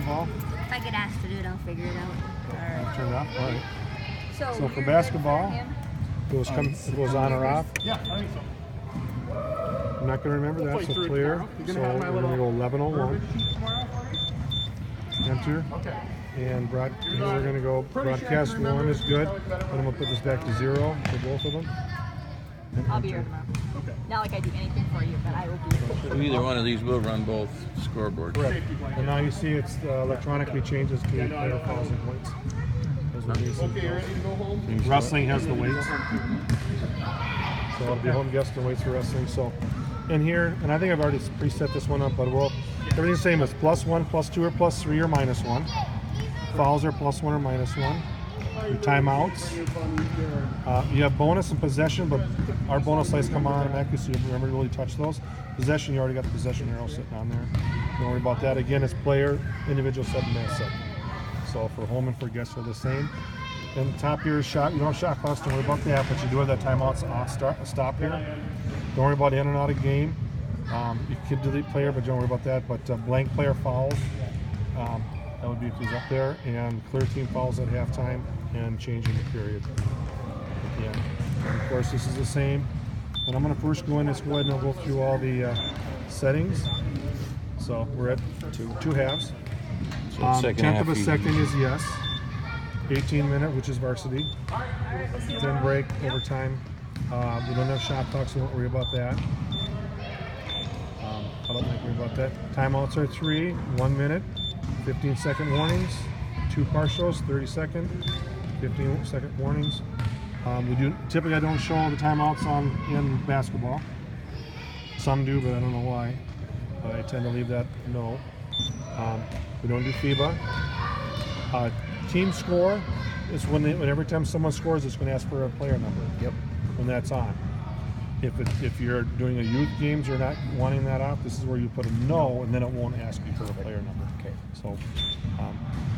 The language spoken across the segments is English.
basketball? If I get asked to do it, I'll figure it out. I'll turn it off. All right. So for you're basketball, good for him? it goes on or off. Yeah, I think so. I'm not going to remember that, so clear. So we're going to go 11:01. Enter. Okay. And we're going to go broadcast 1 is good. And I'm going to put this back to 0 for both of them. I'll be here tomorrow. Okay. Not like I do anything for you, but I will be here. So either one of these will run both scoreboards. Correct. And now you see it's electronically changes to player fouls and points. Okay, ready to go home? Wrestling has the weights. So it'll be home guest and weights for wrestling. So in here, and I think I've already preset this one up, but everything's the same as +1, +2, or +3, or -1. Fouls are +1 or -1. Your timeouts. You have bonus and possession, but our bonus lights come on automatically, so you remember to really touch those. Possession, you already got the possession arrow sitting on there. Don't worry about that. Again, it's player, individual set, and mass set. So for home and for guests are the same. And the top here is shot. You don't have shot clocks, don't worry about that, but you do have that timeout stop here. Don't worry about in and out of game. You could delete player, but don't worry about that. But blank player fouls, that would be if he's up there, and clear team fouls at halftime, and changing the period at the end. And of course, this is the same. And I'm going to first go in and go ahead and I'll go through all the settings. So we're at two halves. So tenth of a second is yes. 18-minute, which is varsity. Then break, overtime. We don't have shot clocks, so don't worry about that. I don't worry about that. Timeouts are 3, 1 minute, 15-second warnings, 2 partials, 30-second, 15-second warnings. Typically I don't show the timeouts in basketball. Some do, but I don't know why. But I tend to leave that no. We don't do FIBA. Team score is when every time someone scores, it's going to ask for a player number. Yep. When that's on. If you're doing a youth games, you're not wanting that off. This is where you put a no, and then it won't ask you for a player number. Okay. So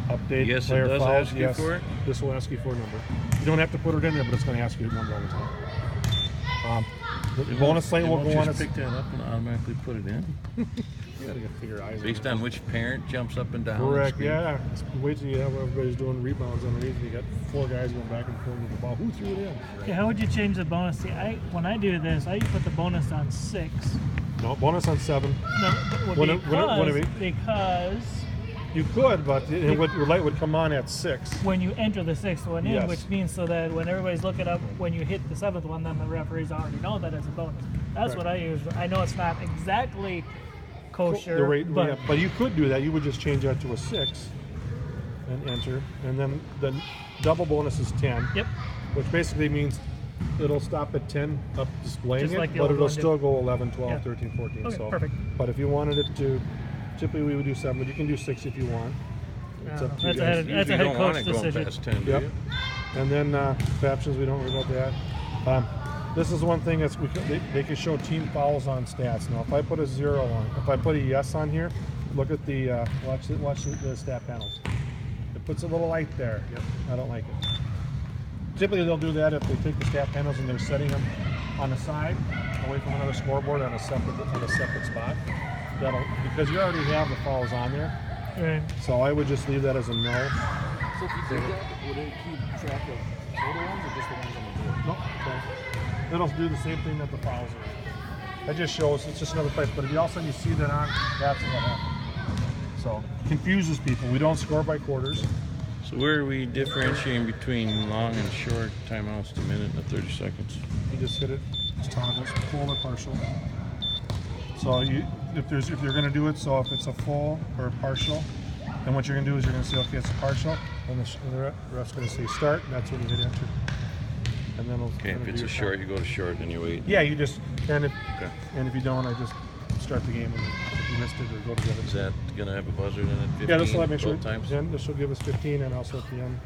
update Yes, player it does fouls. ask you for it? This will ask you for a number. You don't have to put it in there, but it's going to ask you a number all the time. The bonus slate will go on. Just pick that up and automatically put it in. Based on which parent jumps up and down. Correct. Yeah. Wait till you have everybody's doing rebounds underneath, and you got 4 guys going back and forth with the ball. Who threw it in? Okay, how would you change the bonus? See, when I do this, I put the bonus on 6. No, bonus on 7. No, because you could, but your light would come on at 6. When you enter the 6th one in, Yes. which means so that when everybody's looking up, when you hit the 7th one, then the referees already know that it's a bonus. That's what I use. I know it's not exactly kosher, but you could do that. You would just change that to a 6 and enter, and then the double bonus is 10. Yep. Which basically means it'll stop at 10 up displaying Just like it, the but old it'll one still did. go 11, 12, Yeah. 13, 14. Okay, so perfect. But if you wanted it to, typically we would do 7, but you can do 6 if you want. It's up to you guys. That's a head coach decision. Past 10, do Yep. you? And then captions, we don't worry about that. This is one thing they can show team fouls on stats. Now, if I put a 0 on, if I put a yes on here, look at the watch the stat panels. It puts a little light there. Yep. I don't like it. Typically, they'll do that if they take the stat panels and they're setting them on the side, away from another scoreboard on a separate spot. Because you already have the fouls on there. Right. So I would just leave that as a no. So if you did that, would it keep track of total ones or just the ones on the board? No. Okay. It'll do the same thing that the fouls are. That just shows it's just another place. But if you all of a sudden you see that on, that's what happened. So confuses people. We don't score by quarters. So where are we differentiating between long and short timeouts to minute and 30 seconds? You just hit it. It's toggles, full or partial. So if you're going to do it, so if it's a full or a partial, then what you're going to do is you're going to say, okay, it's a partial, and the ref's going to say start, and that's when you hit enter. And then Okay, if it's a short, you go to short and you wait. Yeah, you just and if you don't, I just start the game, and if you missed it, or go to the other. Is that going to have a buzzer then at 15? Yeah, this will make sure. both times? Then this will give us 15, and also at the end.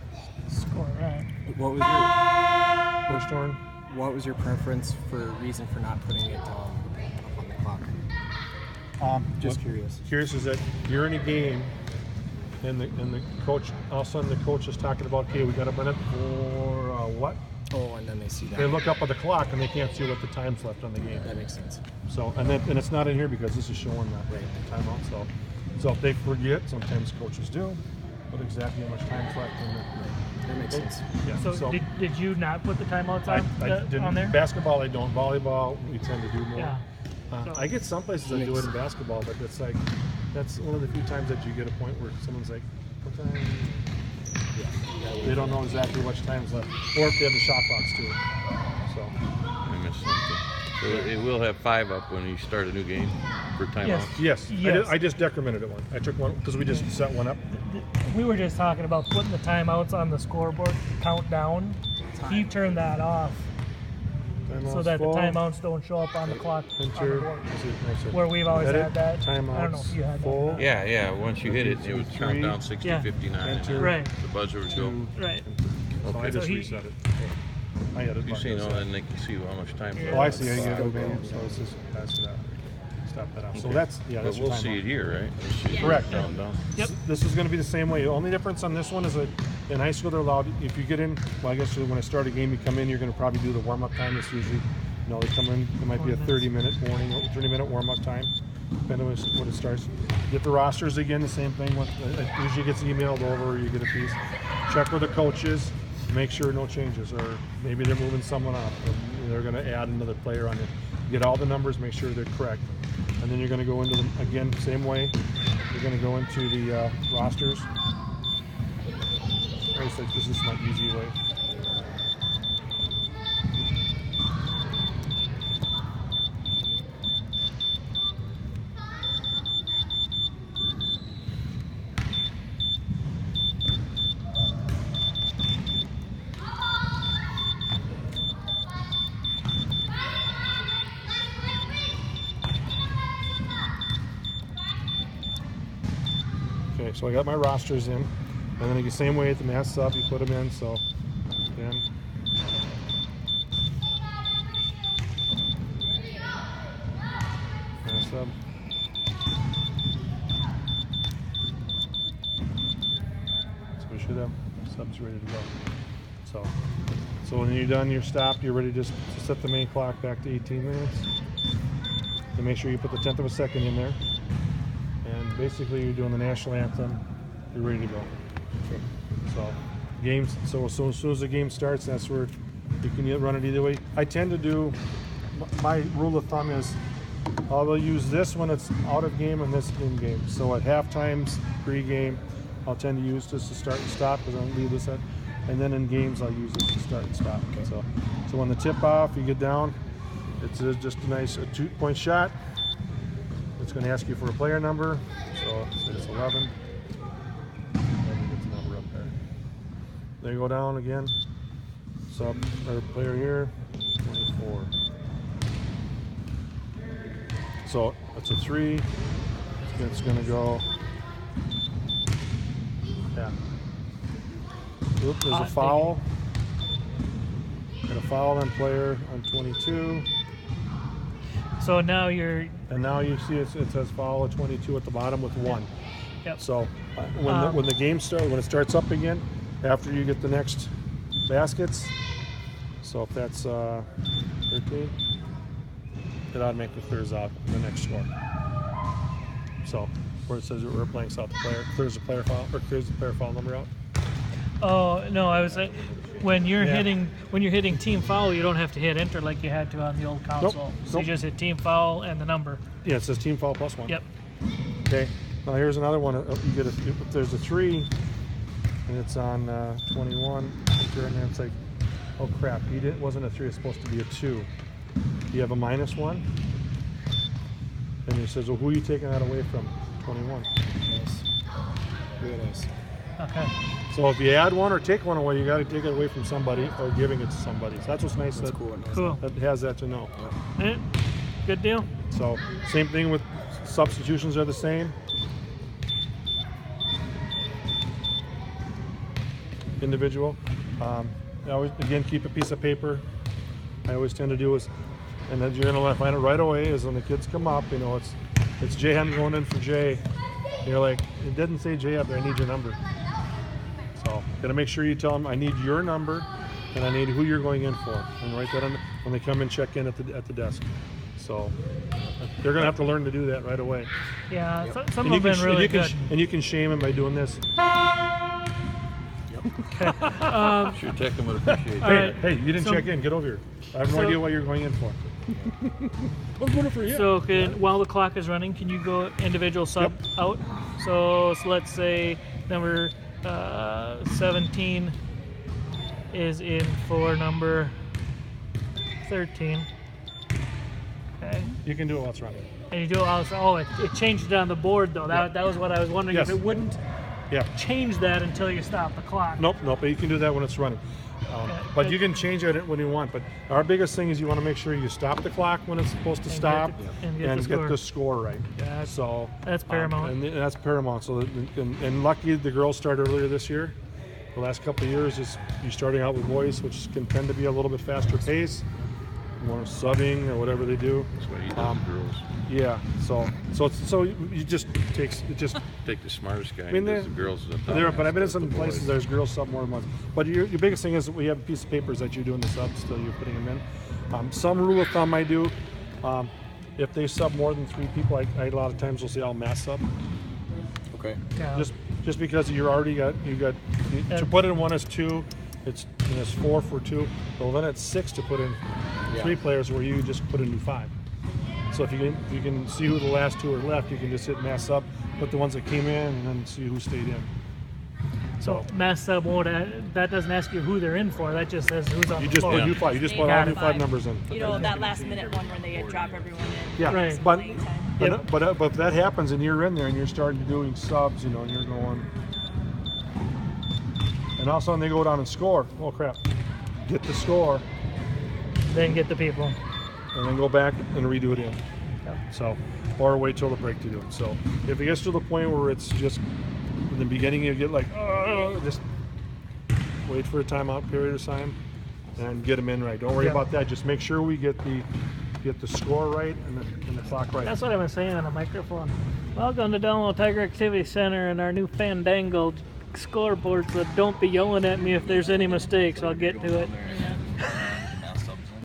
Score, right. What was your First turn. What was your preference for reason for not putting it up on the clock? Just curious. Curious is that you're in a game, and the coach, all of a sudden the coach is talking about, okay, we got a minute for what? Oh, and then they see that. They look up at the clock and they can't see what the time's left on the game. That makes sense. So and it's not in here because this is showing that timeout. So So if they forget, sometimes coaches do, but exactly how much time's left in the That makes sense. yeah. So, did you not put the timeouts I on, didn't. on there? Basketball, I don't. Volleyball, we tend to do more. Yeah. I get some places that do it in basketball, but it's like that's one of the few times that you get a point where someone's like, "What time?" Yeah. They don't know exactly which time's left, or if they have the shot clocks too. So I missed something. So it will have 5 up when you start a new game for timeouts. Yes. yes, I just decremented it one. I took one because we just set one up. We were just talking about putting the timeouts on the scoreboard to count down. He turned that off so that the timeouts don't show up on the clock on the Enter. board. No, where we've always Edit, had that. I don't know timeouts, if you had full. that. Yeah. Once you hit it, it would count down 60, Yeah. 59. and Enter. Right. The buzzer would go. Right. So I just he- reset it. I had it. You say no, then they can see how much time. Oh, I see. I get it. So it's just pass it out. Stop that off. So that's But that's your we'll see timeout. it here, right? We'll see it Correct. Down. Yep. This is going to be the same way. The only difference on this one is that in high school they're allowed. If you get in, well, I guess when I start a game, you come in. You're going to probably do the warm up time. It's usually, they come in. It might be a 30-minute warning, 30-minute warm up time, depending on when it starts. Get the rosters again. The same thing. It usually gets emailed over. Or you get a piece. Check with the coaches. Make sure no changes, or maybe they're moving someone up. Or they're going to add another player on it. Get all the numbers. Make sure they're correct. And then you're going to go into them again, same way. You're going to go into the rosters. I said this is my easy way. Okay, so I got my rosters in, and then the same way at the mass sub, you put them in. So again, mass sub. So we should have subs ready to go. So when you're done, you're stopped. You're ready to set the main clock back to 18 minutes. And make sure you put the 1/10 of a second in there. And basically you're doing the national anthem, you're ready to go. So games, so as soon as the game starts, that's where you can run it either way. I tend to do, my rule of thumb is I will use this when it's out of game and this in game. So at half times, pre-game, I'll tend to use this to start and stop because I'll leave this at, and then in games I'll use this to start and stop. Okay. So when the tip off, you get down, it's just a nice 2-point shot. It's going to ask you for a player number, so it's 11. And you get the number up there. Then you go down again. Sub or player here, 24. So it's a 3. It's going to go. Yeah. Oop, there's a foul. Got a foul on player on 22. So now you're. And now you see it says foul at 22 at the bottom with 1. Yep. So when the game starts, when it starts up again, after you get the next baskets, so if that's 13, it automatically clears out the next score. So where it says we're playing South, the player clears the player foul or clears the player foul number out. Oh no, I was when you're Yeah. hitting team foul, you don't have to hit enter like you had to on the old console. So Nope. you just hit team foul and the number. Yeah, it says team foul plus 1. Yep. Okay. Now here's another one. You get if there's a 3, and it's on 21. Enter, and then it's like, oh crap, wasn't a 3. It's supposed to be a 2. You have a -1, and it says, well, who are you taking that away from? 21. Nice. Very nice. Okay. So if you add 1 or take 1 away, you got to take it away from somebody or giving it to somebody. So that's what's nice. That's that, cool. Cool. That has that to know. Eh, good deal. So same thing with substitutions are the same. Individual. I always, again, keep a piece of paper. I always tend to do is, and then you're gonna find it right away is when the kids come up, it's Jay Henry going in for Jay. You're like, it didn't say Jay up there, I need your number. So gotta make sure you tell them I need your number and I need who you're going in for. And write that on when they come and check in at the desk. So They're gonna have to learn to do that right away. Yeah, some have been really good. And you can shame them by doing this. Sure, Tecum would appreciate All that. right. Hey, you didn't check in. Get over here. I have no idea what you're going in for. I was going for you. So while the clock is running, can you go individual sub out? So let's say number 17 is in for number 13. Okay. You can do it while it's running. And you do it also. Oh, it changed it on the board though. That was what I was wondering, Yes. if it wouldn't Yeah. change that until you stop the clock. Nope. But you can do that when it's running. But you can change it when you want. But our biggest thing is you want to make sure you stop the clock when it's supposed to stop and and get the score right. Yeah, So that's paramount. and that's paramount. So and lucky the girls started earlier this year. The last couple of years is you're starting out with boys, which can tend to be a little bit faster pace, more subbing or whatever they do. That's why you do the girls. Yeah. So you just Take the smartest guy. I mean, and does the girls. but I've been in some places there's girls sub more than once. But your biggest thing is we have a piece of papers that you're doing the subs, still you're putting them in. Some rule of thumb I do, if they sub more than 3 people, I a lot of times will say I'll mass sub. Okay. Yeah. Just because you got to put in 1 as 2, it's 4 for 2. Well, then it's 6 to put in 3 players where you just put in new 5. So if you can see who the last 2 are left, you can just hit mass sub, put the ones that came in, and then see who stayed in. So mass sub won't. That doesn't ask you who they're in for. That just says who's on You the just floor. put new 5. You just put all new 5 numbers in. You know, that last minute one where they drop everyone in. Yeah, Right. but Playing time. but if that happens and you're in there and you're starting doing subs, and you're going, and all of a sudden they go down and score. Oh crap! Get the score, Then get the people. and then go back and redo it in. Yep. So, or wait till the break to do it. So, if it gets to the point where it's just in the beginning, you get like, just wait for a timeout period of time and get them in right. Don't worry about that. Just make sure we get the score right and the clock right. That's what I've been saying on the microphone. Welcome to Delano Tiger Activity Center and our new Fandango scoreboard. So don't be yelling at me if there's any mistakes. I'll get to it.